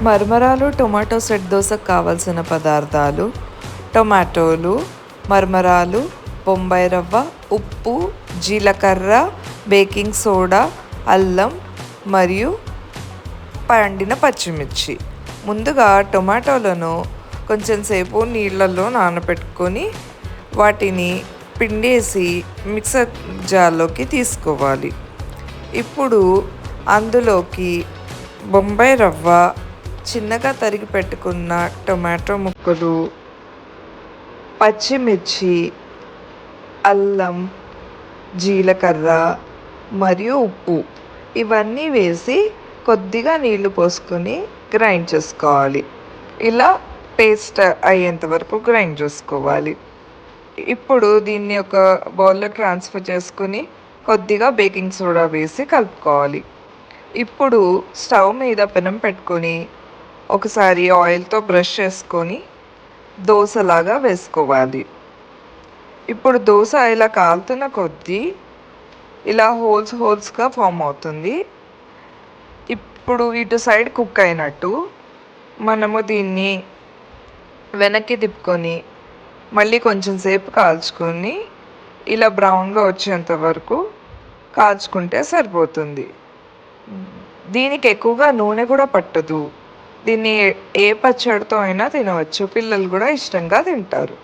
మరమరాలు tomato set దోసకు కావలసిన పదార్థాలు: టొమాటోలు, మరమరాలు, బొంబాయి రవ్వ, ఉప్పు, జీలకర్ర, బేకింగ్ సోడా, అల్లం మరియు పండిన పచ్చిమిర్చి. ముందుగా టొమాటోలను కొంచెం సేపు నీళ్ళల్లో నానబెట్టుకొని వాటిని పిండేసి మిక్సర్ జార్లోకి తీసుకోవాలి. ఇప్పుడు అందులోకి బొంబాయి రవ్వ, చిన్నగా తరిగి పెట్టుకున్న టొమాటో ముక్కలు, పచ్చిమిర్చి, అల్లం, జీలకర్ర మరియు ఉప్పు ఇవన్నీ వేసి కొద్దిగా నీళ్లు పోసుకొని గ్రైండ్ చేసుకోవాలి. ఇలా పేస్ట్ అయ్యేంత వరకు గ్రైండ్ చేసుకోవాలి. ఇప్పుడు దీన్ని ఒక బౌల్లో ట్రాన్స్ఫర్ చేసుకుని కొద్దిగా బేకింగ్ సోడా వేసి కలుపుకోవాలి. ఇప్పుడు స్టవ్ మీద పెనం పెట్టుకొని ఒకసారి ఆయిల్తో బ్రష్ చేసుకొని దోశలాగా వేసుకోవాలి. ఇప్పుడు దోశ ఇలా కాలుతున్న కొద్దీ ఇలా హోల్స్గా ఫామ్ అవుతుంది. ఇప్పుడు ఇటు సైడ్ కుక్ అయినట్టు మనము దీన్ని వెనక్కి తిప్పుకొని మళ్ళీ కొంచెం సేపు కాల్చుకొని ఇలా బ్రౌన్గా వచ్చేంత వరకు కాల్చుకుంటే సరిపోతుంది. దీనికి ఎక్కువగా నూనె కూడా పట్టదు. దీన్ని ఏ పచ్చడితో అయినా తినవచ్చు. పిల్లలు కూడా ఇష్టంగా తింటారు.